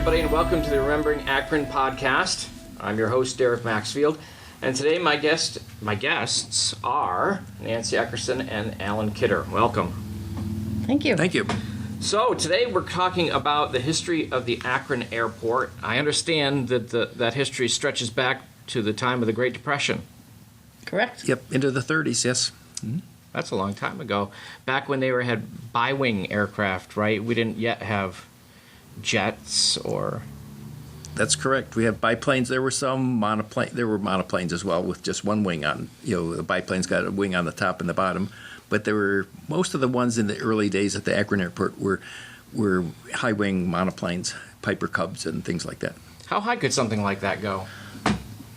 everybody, and welcome to the Remembering Akron podcast. I'm your host, Derek Maxfield, and today my guests are Nancy Eckerson and Allen Kidder. Welcome. Thank you. Thank you. So today we're talking about the history of the Akron Airport. I understand that that history stretches back to the time of the Great Depression. Correct. Yep, into the 30s, yes. Mm-hmm. That's a long time ago. Back when they had bi-wing aircraft, right? We didn't yet have jets or... That's correct. We have biplanes. There were some monoplane. There were monoplanes as well with just one wing on. The biplane's got a wing on the top and the bottom. But there were most of the ones in the early days at the Akron Airport were high wing monoplanes, Piper Cubs and things like that. How high could something like that go?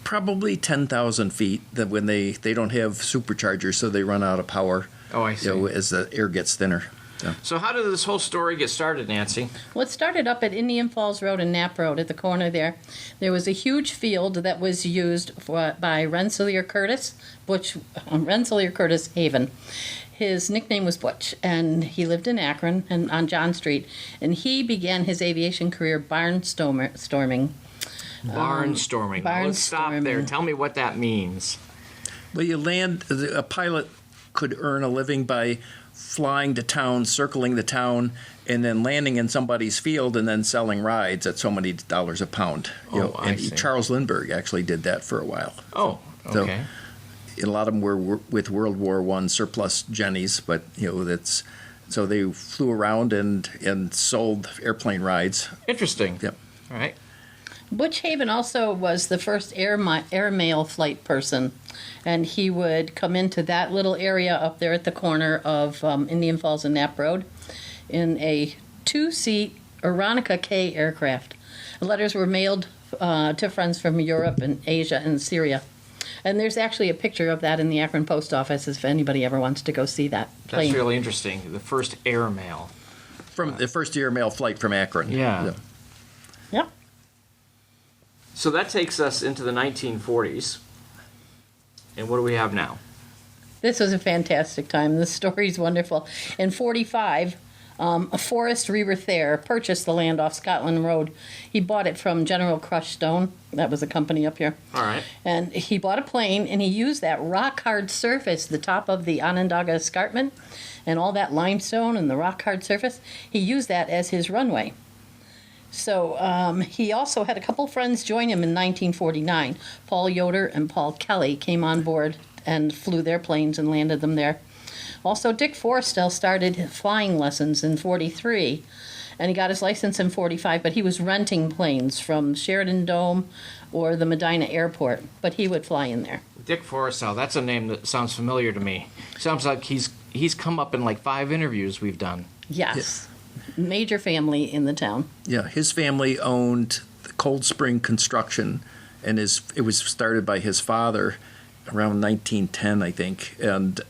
Probably 10,000 feet. That when they don't have superchargers, so they run out of power. Oh, I see. As the air gets thinner. Yeah. So how did this whole story get started, Nancy? Well, it started up at Indian Falls Road and Knapp Road at the corner there. There was a huge field that was used by Rensselaer Curtis Haven. His nickname was Butch, and he lived in Akron and on John Street. And he began his aviation career barnstorming. Barnstorming. Let's stop there. Tell me what that means. Well, a pilot could earn a living by flying to town, circling the town, and then landing in somebody's field and then selling rides at so many dollars a pound. I see. Charles Lindbergh actually did that for a while. Oh, okay. So, a lot of them were with World War I surplus Jennies, but so they flew around and sold airplane rides. Interesting. Yep. All right. Butch Haven also was the first airmail flight person, and he would come into that little area up there at the corner of Indian Falls and Knapp Road in a 2-seat Aeronca K aircraft. The letters were mailed to friends from Europe and Asia and Syria. And there's actually a picture of that in the Akron post office if anybody ever wants to go see that plane. That's really interesting. The first airmail. From the first airmail flight from Akron. Yeah. Yep. So that takes us into the 1940s. And what do we have now? This was a fantastic time. This story's wonderful. In 1945, Frosty Thayer purchased the land off Scotland Road. He bought it from General Crush Stone. That was a company up here. All right. And he bought a plane, and he used that rock-hard surface, the top of the Onondaga Escarpment, and all that limestone and the rock-hard surface. He used that as his runway. So he also had a couple friends join him in 1949. Paul Yoder and Paul Kelly came on board and flew their planes and landed them there. Also, Dick Forrestel started flying lessons in 1943, and he got his license in 1945, but he was renting planes from Sheridan Dome or the Medina Airport, but he would fly in there. Dick Forrestel, that's a name that sounds familiar to me. Sounds like he's come up in like 5 interviews we've done. Yes. Major family in the town. Yeah, his family owned the Cold Spring Construction, and it was started by his father around 1910, I think, and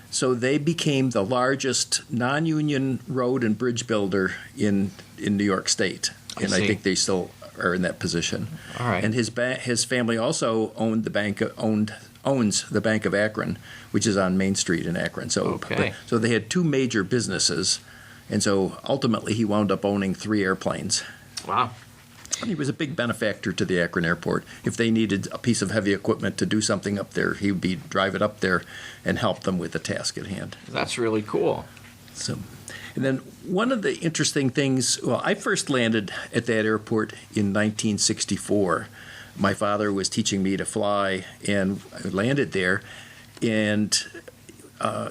so they became the largest non-union road and bridge builder in New York State, and I think they still are in that position. All right. And his family also owns the Bank of Akron, which is on Main Street in Akron. So so they had 2 major businesses. And so ultimately he wound up owning 3 airplanes. Wow. And he was a big benefactor to the Akron Airport. If they needed a piece of heavy equipment to do something up there, he would drive it up there and help them with the task at hand. That's really cool. So, and then one of the interesting things, well, I first landed at that airport in 1964. My father was teaching me to fly, and I landed there, and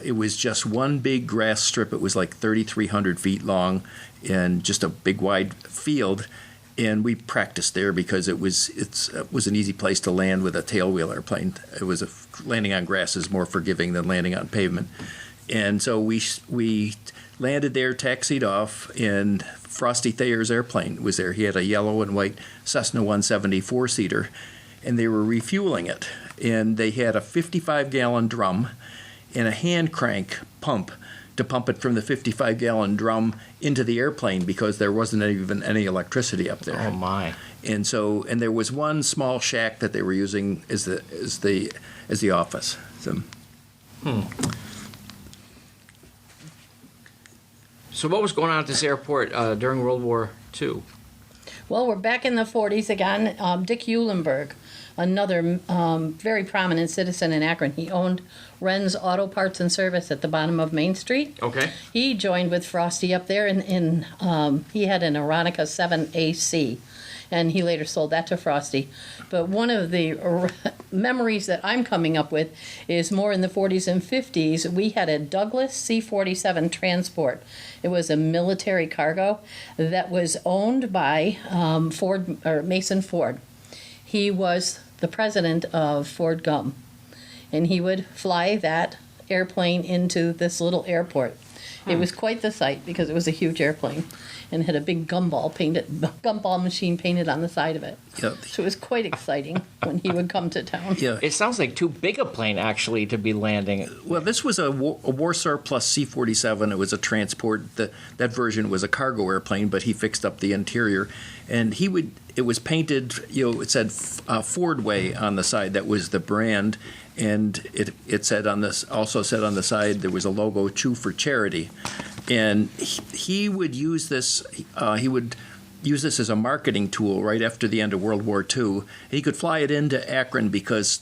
it was just one big grass strip. It was like 3,300 feet long and just a big wide field. And we practiced there because it was an easy place to land with a tailwheel airplane. It was landing on grass is more forgiving than landing on pavement. And so we landed there, taxied off, and Frosty Thayer's airplane was there. He had a yellow and white Cessna 170 4-seater, and they were refueling it. And they had a 55-gallon drum and a hand crank pump to pump it from the 55-gallon drum into the airplane because there wasn't even any electricity up there. Oh my! And there was one small shack that they were using as the office. So. So what was going on at this airport during World War II? Well, we're back in the 40s again. Dick Eulenberg, another very prominent citizen in Akron. He owned Renn's Auto Parts and Service at the bottom of Main Street. Okay. He joined with Frosty up there, he had an Aeronica 7 AC, and he later sold that to Frosty. But one of the memories that I'm coming up with is more in the 40s and 50s. We had a Douglas C-47 transport. It was a military cargo that was owned by Ford or Mason Ford. He was the president of Ford Gum, and he would fly that airplane into this little airport. It was quite the sight because it was a huge airplane and had a big gumball machine painted on the side of it. Yep. So it was quite exciting when he would come to town. Yeah. It sounds like too big a plane, actually, to be landing. Well, this was a war surplus C-47. It was a transport. That version was a cargo airplane, but he fixed up the interior, and it was painted. It said Ford Way on the side. That was the brand, and it said also said on the side there was a logo, Chew for Charity, and he would use this. He would use this as a marketing tool right after the end of World War II. He could fly it into Akron because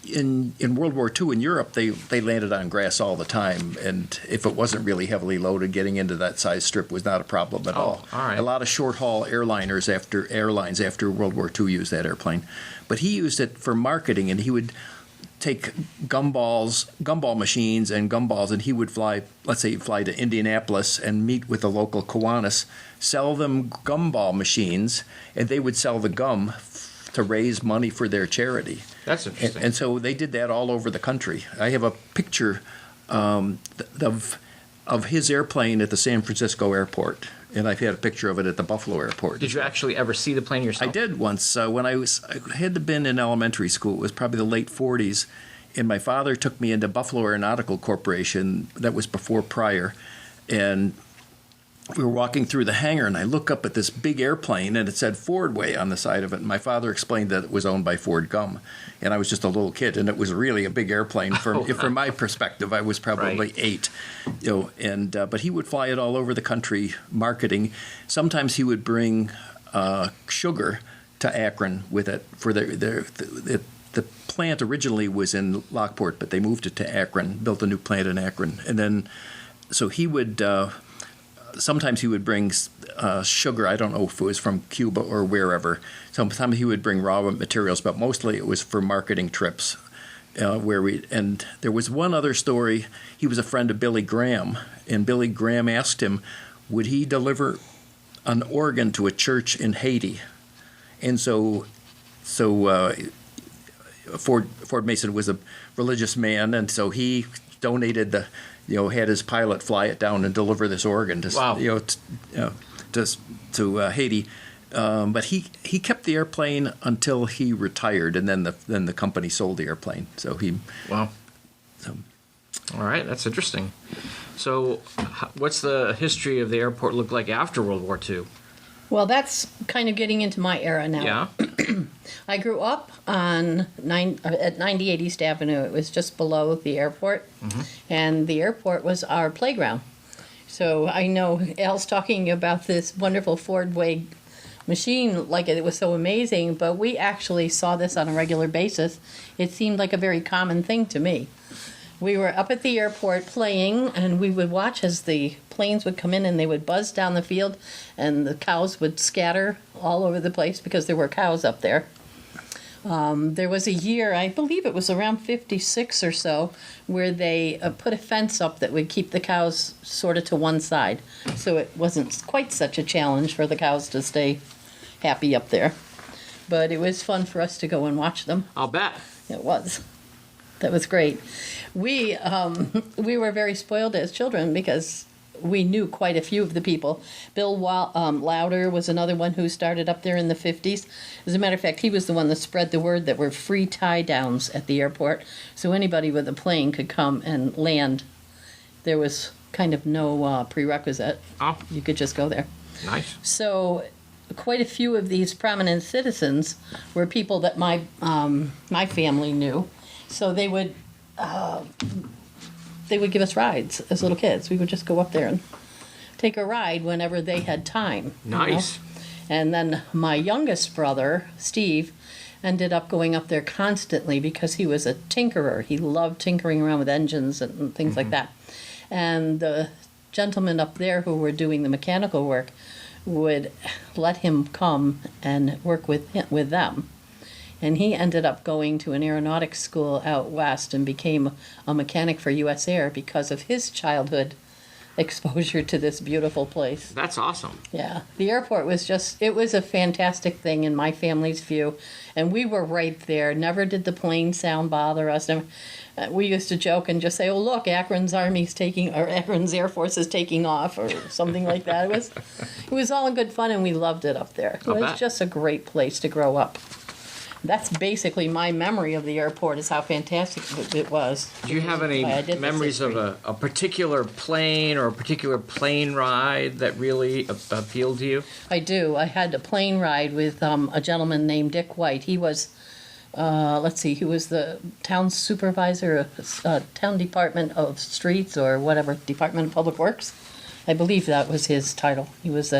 in World War II in Europe, they landed on grass all the time, and if it wasn't really heavily loaded, getting into that size strip was not a problem at all. All right. A lot of short-haul airlines after World War II used that airplane. But he used it for marketing, and he would take gumball machines and gumballs, and he would fly to Indianapolis and meet with the local Kiwanis, sell them gumball machines, and they would sell the gum to raise money for their charity. That's interesting. And so they did that all over the country. I have a picture of his airplane at the San Francisco airport, and I've had a picture of it at the Buffalo airport. Did you actually ever see the plane yourself? I did once. When I had to been in elementary school. It was probably the late 40s, and my father took me into Buffalo Aeronautical Corporation. That was before Pryor, and we were walking through the hangar, and I look up at this big airplane, and it said Ford Way on the side of it. And my father explained that it was owned by Ford Gum, and I was just a little kid, and it was really a big airplane. From my perspective, I was probably Right. 8, but he would fly it all over the country, marketing. Sometimes he would bring sugar to Akron with it for the plant originally was in Lockport, but they moved it to Akron, built a new plant in Akron, and then so he would. Sometimes he would bring sugar. I don't know if it was from Cuba or wherever. Sometimes he would bring raw materials, but mostly it was for marketing trips. And there was one other story. He was a friend of Billy Graham, and Billy Graham asked him, would he deliver an organ to a church in Haiti? And so Ford Mason was a religious man, and so he donated had his pilot fly it down and deliver this organ to Haiti. But he kept the airplane until he retired, and then the company sold the airplane. So he. Wow. All right, that's interesting. So, what's the history of the airport look like after World War II? Well, that's kind of getting into my era now. Yeah. I grew up at 98 East Avenue. It was just below the airport, and the airport was our playground. So I know Al's talking about this wonderful Ford Way machine, like it was so amazing, but we actually saw this on a regular basis. It seemed like a very common thing to me. We were up at the airport playing, and we would watch as the planes would come in and they would buzz down the field, and the cows would scatter all over the place because there were cows up there. There was a year, I believe it was around 56 or so, where they put a fence up that would keep the cows sort of to one side. So it wasn't quite such a challenge for the cows to stay happy up there. But it was fun for us to go and watch them. I'll bet. It was. That was great. We were very spoiled as children because we knew quite a few of the people. Bill Lauder was another one who started up there in the 50s. As a matter of fact, he was the one that spread the word that were free tie-downs at the airport, so anybody with a plane could come and land. There was kind of no prerequisite. Oh, You could just go there. nice. So quite a few of these prominent citizens were people that my family knew. So they would give us rides as little kids. We would just go up there and take a ride whenever they had time. Nice. And then my youngest brother, Steve, ended up going up there constantly because he was a tinkerer. He loved tinkering around with engines and things like that. And the gentlemen up there who were doing the mechanical work would let him come and work with them. And he ended up going to an aeronautics school out west and became a mechanic for U.S. Air because of his childhood exposure to this beautiful place. That's awesome. Yeah, the airport was it was a fantastic thing in my family's view, and we were right there. Never did the plane sound bother us. We used to joke and just say, "Oh, look, Akron's Akron's Air Force is taking off," or something like that. It was all in good fun, and we loved it up there. It was just a great place to grow up. That's basically my memory of the airport, is how fantastic it was. Do you have any memories of a particular plane or a particular plane ride that really appealed to you? I do. I had a plane ride with a gentleman named Dick White. He was, he was the town supervisor of town department of streets or whatever, Department of Public Works. I believe that was his title. He was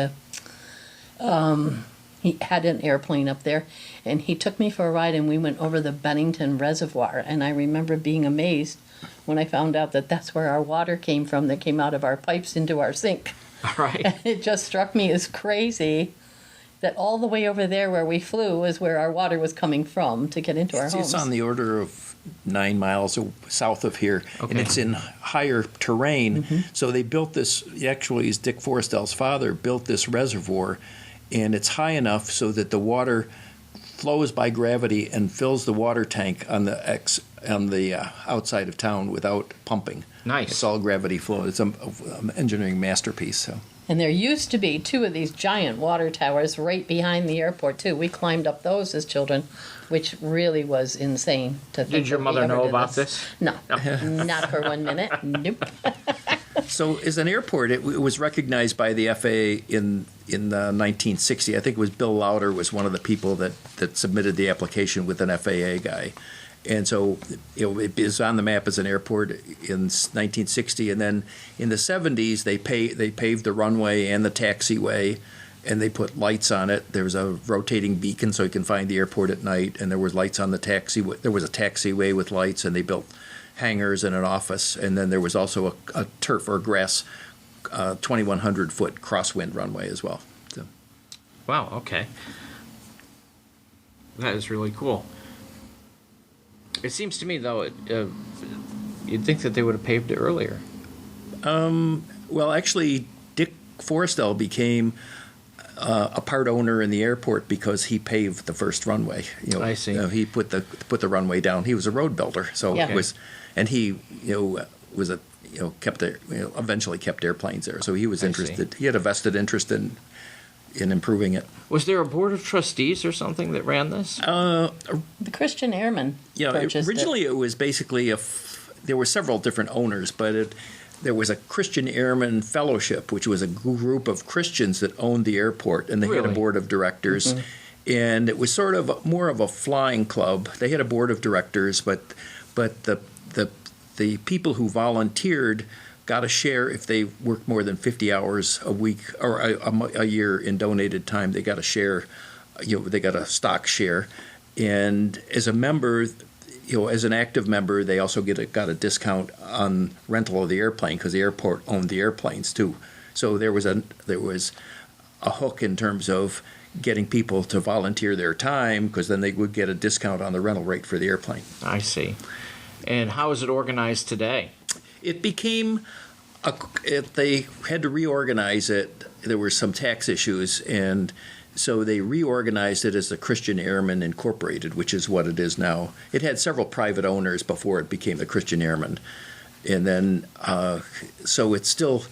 he had an airplane up there, and he took me for a ride, and we went over the Bennington Reservoir, and I remember being amazed when I found out that that's where our water came from, that came out of our pipes into our sink. All right. And it just struck me as crazy that all the way over there where we flew was where our water was coming from to get into our homes. It's on the order of 9 miles south of here, and it's in higher terrain. So they built this, actually, Dick Forrestel's father built this reservoir, and it's high enough so that the water flows by gravity and fills the water tank on the outside of town without pumping. Nice. It's all gravity flow. It's an engineering masterpiece. So. And there used to be 2 of these giant water towers right behind the airport, too. We climbed up those as children, which really was insane to think. Did your mother know about this? No, not for 1 minute. Nope. So as an airport, it was recognized by the FAA in 1960. I think it was Bill Lauder was one of the people that submitted the application with an FAA guy. And so it is on the map as an airport in 1960. And then in the 70s, they paved the runway and the taxiway, and they put lights on it. There was a rotating beacon so you can find the airport at night, and there was lights on the taxiway. There was a taxiway with lights, and they built hangars and an office. And then there was also a turf or grass 2,100-foot crosswind runway as well. So. Wow, okay. That is really cool. It seems to me, though, you'd think that they would have paved it earlier. Well, actually, Dick Forrestel became a part owner in the airport because he paved the first runway. I see. He put the runway down. He was a road builder, so yeah. It was, and he was eventually kept airplanes there. So he was interested. He had a vested interest in improving it. Was there a board of trustees or something that ran this? The Christian Airmen purchased originally it was basically there were several different owners, but there was a Christian Airman Fellowship, which was a group of Christians that owned the airport, and they had a board of directors. And it was sort of more of a flying club. They had a board of directors, but the people who volunteered got a share if they worked more than 50 hours a week or a year in donated time. They got a share, they got a stock share. And as a member, as an active member, they also got a discount on rental of the airplane because the airport owned the airplanes too. So there was a hook in terms of getting people to volunteer their time because then they would get a discount on the rental rate for the airplane. I see. And how is it organized today? It became, they had to reorganize it. There were some tax issues, and so they reorganized it as the Christian Airmen Incorporated, which is what it is now. It had several private owners before it became the Christian Airmen. And then, so it's still,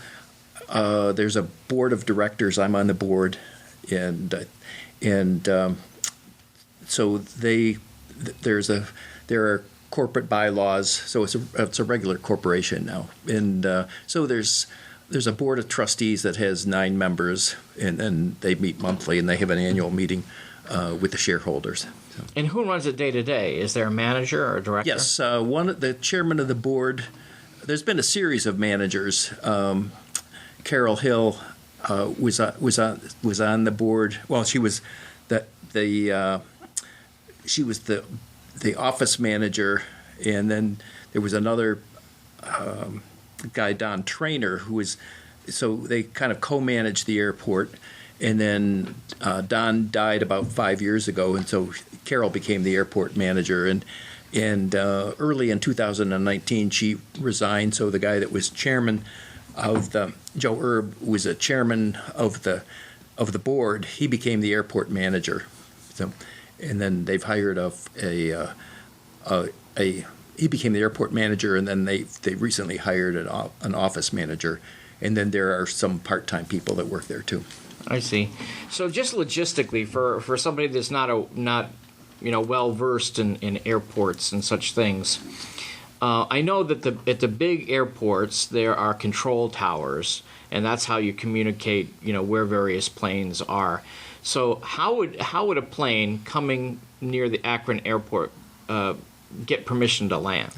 there's a board of directors. I'm on the board, and so there are corporate bylaws, so it's a regular corporation now, and so there's a board of trustees that has 9 members, and then they meet monthly, and they have an annual meeting with the shareholders. So. And who runs it day to day? Is there a manager or a director? Yes, the chairman of the board. There's been a series of managers. Carol Hill was on the board. Well, she was the office manager, and then there was another guy, Don Trainer, who was. So they kind of co-managed the airport, and then Don died about 5 years ago, and so Carol became the airport manager. And early in 2019, she resigned. So the guy that was chairman of Joe Erb was a chairman of the board. He became the airport manager. So, and then they've hired he became the airport manager, and then they recently hired an office manager. And then there are some part-time people that work there too. I see. So just logistically, for somebody that's not well versed in airports and such things, I know that at the big airports there are control towers, and that's how you communicate where various planes are. So how would a plane coming near the Akron Airport get permission to land?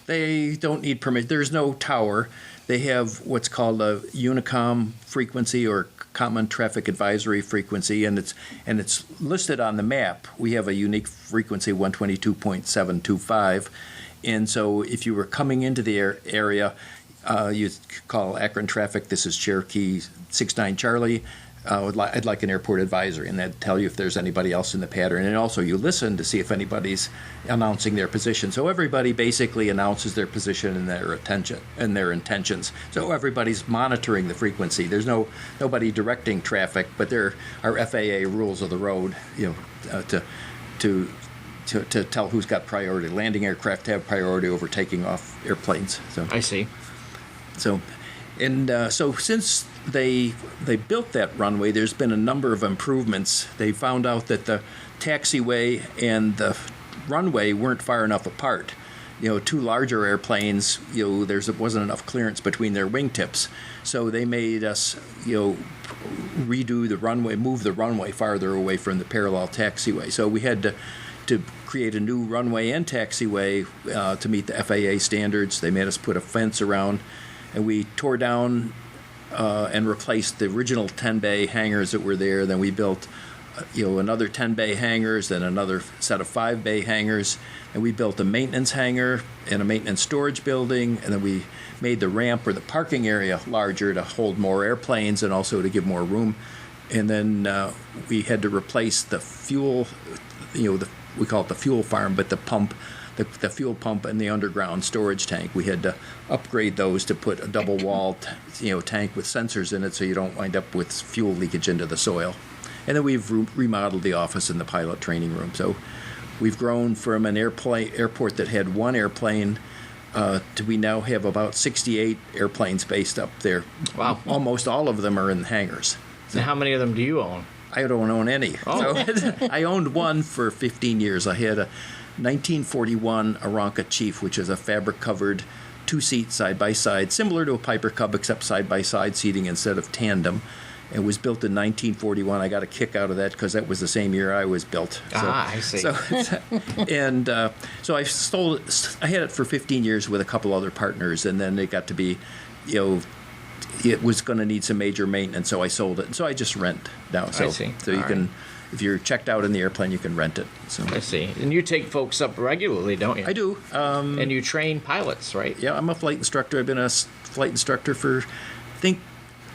They don't need permission. There's no tower. They have what's called a Unicom frequency, or Common Traffic Advisory frequency, and it's listed on the map. We have a unique frequency, 122.725, and so if you were coming into the area, you call Akron Traffic. This is Cherokee 69 Charlie. I'd like an airport advisory, and that'd tell you if there's anybody else in the pattern. And also you listen to see if anybody's announcing their position. So everybody basically announces their position and their intentions. So everybody's monitoring the frequency. There's nobody directing traffic, but there are FAA rules of the road, to tell who's got priority. Landing aircraft have priority over taking off airplanes. So I see. So since they built that runway, there's been a number of improvements. They found out that the taxiway and the runway weren't far enough apart. Two larger airplanes, there wasn't enough clearance between their wingtips. So they made us, redo the runway, move the runway farther away from the parallel taxiway. So we had to create a new runway and taxiway to meet the FAA standards. They made us put a fence around, and we tore down and replaced the original 10-bay hangars that were there. Then we built, another 10-bay hangars, then another set of 5-bay hangars, and we built a maintenance hangar and a maintenance storage building, and then we made the ramp or the parking area larger to hold more airplanes and also to give more room. And then we had to replace the fuel, we call it the fuel farm, but the pump. The fuel pump and the underground storage tank, we had to upgrade those to put a double-walled, tank with sensors in it, so you don't wind up with fuel leakage into the soil. And then we've remodeled the office and the pilot training room. So we've grown from an airport that had one airplane to we now have about 68 airplanes based up there. Wow! Almost all of them are in hangars. And how many of them do you own? I don't own any. Oh. So I owned one for 15 years. I had a 1941 Aranca Chief, which is a fabric-covered two-seat side-by-side, similar to a Piper Cub, except side-by-side seating instead of tandem. It was built in 1941. I got a kick out of that because that was the same year I was built. I see. So I sold it. I had it for 15 years with a couple other partners, and then it got to be, it was going to need some major maintenance, so I sold it. And so I just rent now. So, I see. So you can, if you're checked out in the airplane, you can rent it. So I see. And you take folks up regularly, don't you? I do. And you train pilots, right? Yeah, I'm a flight instructor. I've been a flight instructor for, I think,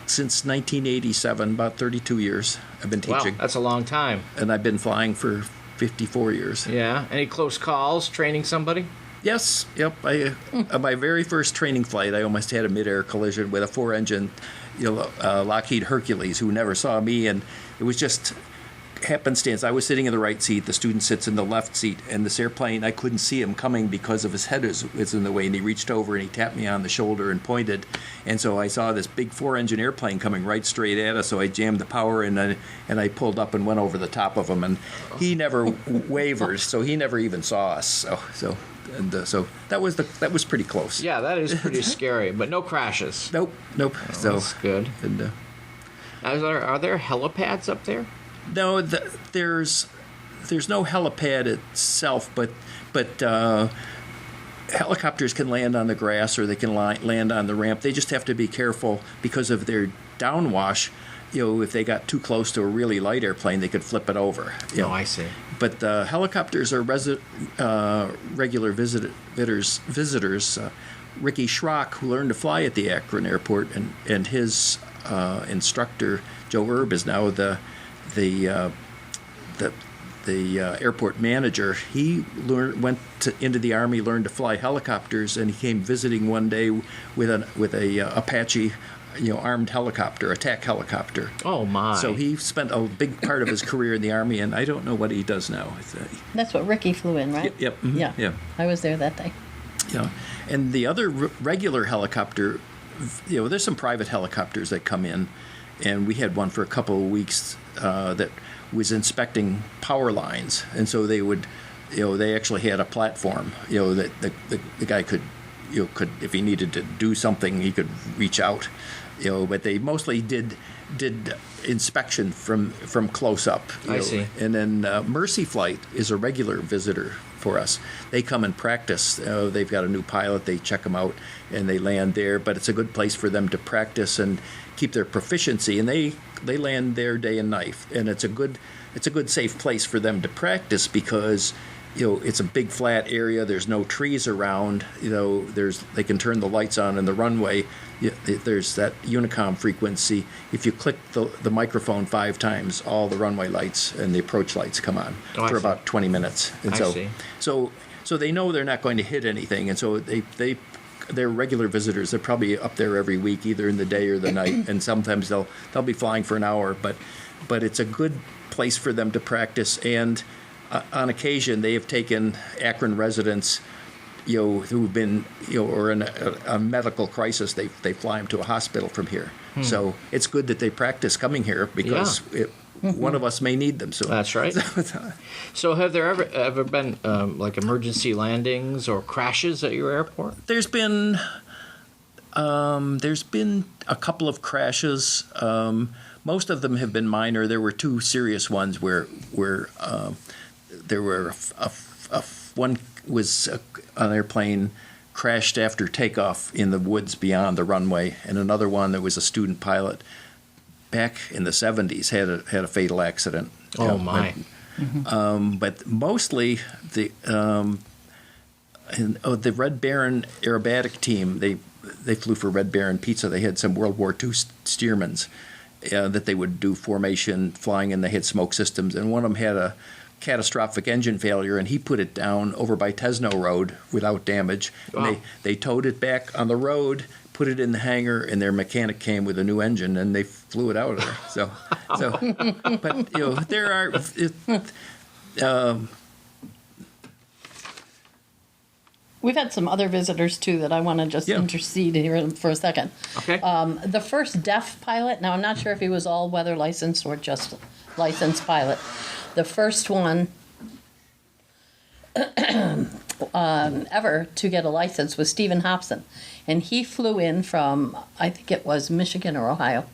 since 1987, about 32 years I've been teaching. Wow, that's a long time. And I've been flying for 54 years. Yeah. Any close calls training somebody? Yes. Yep. On my very first training flight, I almost had a mid-air collision with a four-engine Lockheed Hercules who never saw me, and it was just happenstance. I was sitting in the right seat, the student sits in the left seat, and this airplane, I couldn't see him coming because of his head was in the way, and he reached over and he tapped me on the shoulder and pointed, and so I saw this big four-engine airplane coming right straight at us, so I jammed the power and I pulled up and went over the top of him, and he never wavered, so he never even saw us. So that was pretty close. Yeah, that is pretty scary, but no crashes. Nope. Oh, that's good. And, are there helipads up there? No, there's no helipad itself, but helicopters can land on the grass or they can land on the ramp. They just have to be careful because of their downwash. if they got too close to a really light airplane, they could flip it over. Oh, I see. But helicopters are regular visitors. Ricky Schrock, who learned to fly at the Akron Airport, and his instructor Joe Erb is now the airport manager. He went into the Army, learned to fly helicopters, and he came visiting one day with a Apache, armed helicopter, attack helicopter. Oh my! So he spent a big part of his career in the Army, and I don't know what he does now. That's what Ricky flew in, right? Yep. Mm-hmm. Yeah. I was there that day. Yeah, and the other regular helicopter, there's some private helicopters that come in, and we had one for a couple of weeks that was inspecting power lines, and so they would, they actually had a platform, that the guy could, if he needed to do something, he could reach out, but they mostly did inspection from close up. I see. And then Mercy Flight is a regular visitor for us. They come and practice. They've got a new pilot. They check them out and they land there. But it's a good place for them to practice and keep their proficiency. And they land there day and night. And it's a good safe place for them to practice because it's a big flat area. There's no trees around. They can turn the lights on in the runway. There's that unicom frequency. If you click the microphone 5 times, all the runway lights and the approach lights come on for about 20 minutes. And I see. So they know they're not going to hit anything, and so they're regular visitors. They're probably up there every week, either in the day or the night, and sometimes they'll be flying for an hour. But it's a good place for them to practice, and on occasion they have taken Akron residents, who've been, or in a medical crisis, they fly them to a hospital from here. So it's good that they practice coming here because one of us may need them soon. That's right. So have there ever been like emergency landings or crashes at your airport? There's been a couple of crashes. Most of them have been minor. There were 2 serious ones where there were one was an airplane crashed after takeoff in the woods beyond the runway, and another one that was a student pilot back in the 70s had a fatal accident. Oh my! But mostly the Red Baron aerobatic team, they flew for Red Baron Pizza. They had some World War II Stearmans that they would do formation flying, and they had smoke systems, and one of them had a catastrophic engine failure, and he put it down over by Tesno Road without damage. Wow. And they towed it back on the road, put it in the hangar, and their mechanic came with a new engine, and they flew it out of there. But there are. We've had some other visitors, too, that I want to just intercede here for a second. Okay. The first deaf pilot, now I'm not sure if he was all-weather licensed or just licensed pilot. The first one ever to get a license was Stephen Hobson. And he flew in from, I think it was Michigan or Ohio.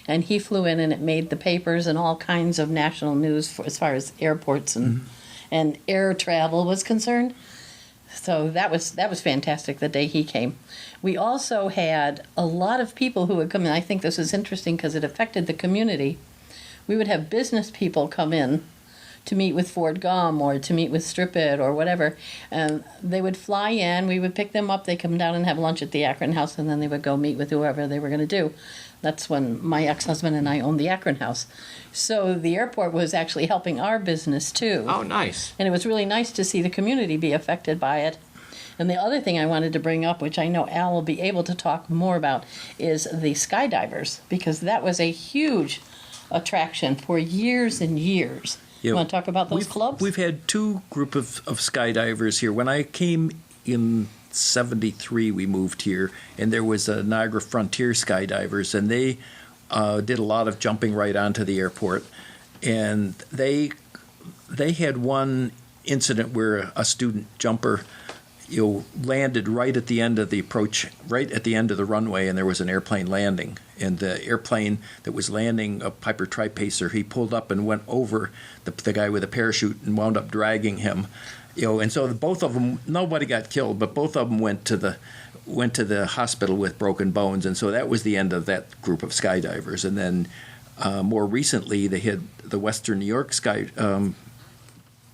And he flew in, and it made the papers and all kinds of national news as far as airports and air travel was concerned. So that was fantastic the day he came. We also had a lot of people who would come in. I think this is interesting because it affected the community. We would have business people come in to meet with Ford Gum or to meet with Stripit or whatever. And they would fly in, we would pick them up, they come down and have lunch at the Akron House, and then they would go meet with whoever they were going to do. That's when my ex-husband and I owned the Akron House. So the airport was actually helping our business too. Oh, nice. And it was really nice to see the community be affected by it. And the other thing I wanted to bring up, which I know Al will be able to talk more about, is the skydivers, because that was a huge attraction for years and years. You want to talk about those clubs? We've had 2 group of skydivers here. When I came in 73, we moved here, and there was a Niagara Frontier skydivers, and they did a lot of jumping right onto the airport. And they had one incident where a student jumper landed right at the end of the approach, right at the end of the runway, and there was an airplane landing. And the airplane that was landing, a Piper Tripacer, he pulled up and went over the guy with a parachute and wound up dragging him. And so both of them, nobody got killed, but both of them went to the hospital with broken bones. And so that was the end of that group of skydivers. And then More recently, they had the Western New York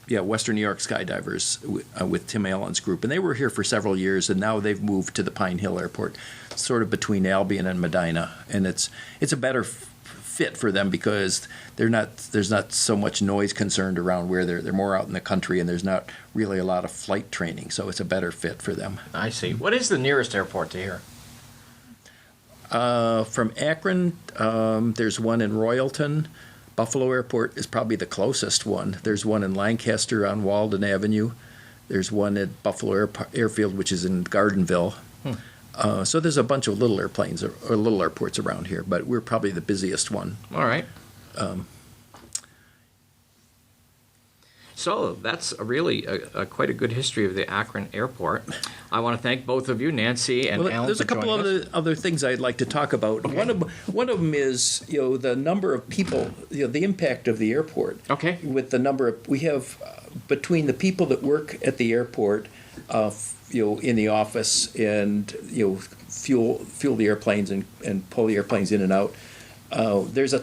Western New York Skydivers with Tim Allen's group, and they were here for several years, and now they've moved to the Pine Hill Airport, sort of between Albion and Medina, and it's a better fit for them because there's not so much noise concerned around where they're more out in the country, and there's not really a lot of flight training, so it's a better fit for them. I see. What is the nearest airport to here? From Akron, there's one in Royalton. Buffalo Airport is probably the closest one. There's one in Lancaster on Walden Avenue. There's one at Buffalo Airfield, which is in Gardenville. So there's a bunch of little airplanes or little airports around here, but we're probably the busiest one. All right. So that's really quite a good history of the Akron Airport. I want to thank both of you, Nancy and Alan. There's a couple of other things I'd like to talk about. Okay. One of them is the number of people, the impact of the airport. Okay. With the number of we have between the people that work at the airport, in the office and fuel the airplanes and pull the airplanes in and out. There's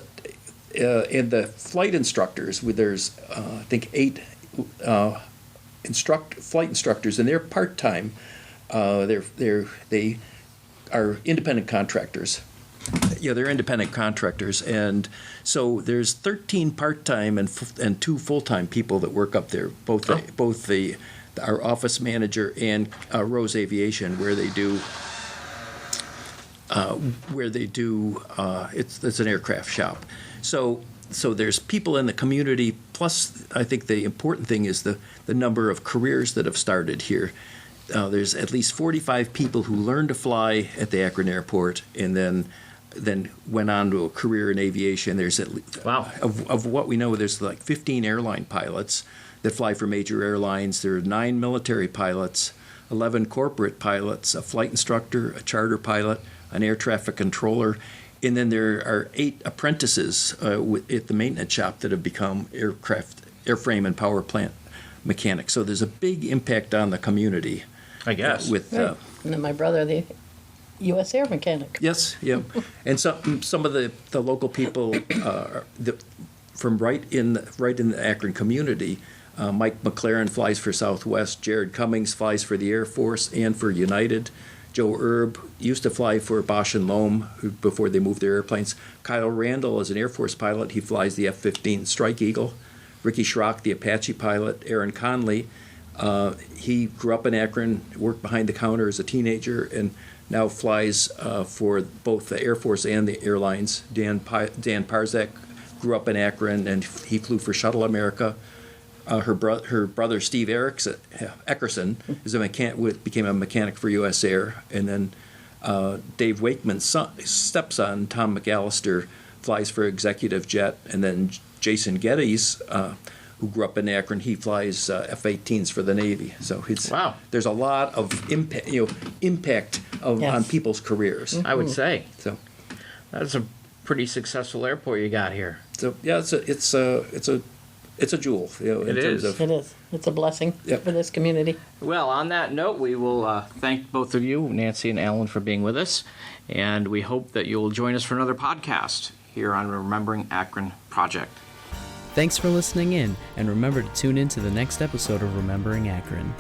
and the flight instructors, there's I think 8 flight instructors, and they're part-time. They are independent contractors. They're independent contractors, and so there's 13 part-time and 2 full-time people that work up there. Both our office manager and Rose Aviation, where they do. It's an aircraft shop. So there's people in the community, plus I think the important thing is the number of careers that have started here. There's at least 45 people who learned to fly at the Akron Airport and then went on to a career in aviation. There's of what we know, there's like 15 airline pilots that fly for major airlines. There are 9 military pilots, 11 corporate pilots, a flight instructor, a charter pilot, an air traffic controller, and then there are 8 apprentices at the maintenance shop that have become airframe and power plant mechanics. So there's a big impact on the community. I guess. And then my brother, the U.S. air mechanic. Yes, yeah. And some of the local people from right in the Akron community. Mike McLaren flies for Southwest. Jared Cummings flies for the Air Force and for United. Joe Erb used to fly for Bosch and Lohm before they moved their airplanes. Kyle Randall is an Air Force pilot. He flies the F-15 Strike Eagle. Ricky Schrock, the Apache pilot. Aaron Conley, he grew up in Akron, worked behind the counter as a teenager, and now flies for both the Air Force and the airlines. Dan Parzak grew up in Akron, and he flew for Shuttle America. Her brother Steve Eckerson is became a mechanic for U.S. Air, and then Dave Wakeman's stepson Tom McAllister flies for Executive Jet, and then Jason Geddes, who grew up in Akron, he flies F-18s for the Navy. So there's a lot of impact on people's careers. I would say. So that's a pretty successful airport you got here. So yeah, it's a jewel. It is. It's a blessing for this community. Well, on that note, we will thank both of you, Nancy and Alan, for being with us, and we hope that you'll join us for another podcast here on Remembering Akron Project. Thanks for listening in, and remember to tune in to the next episode of Remembering Akron.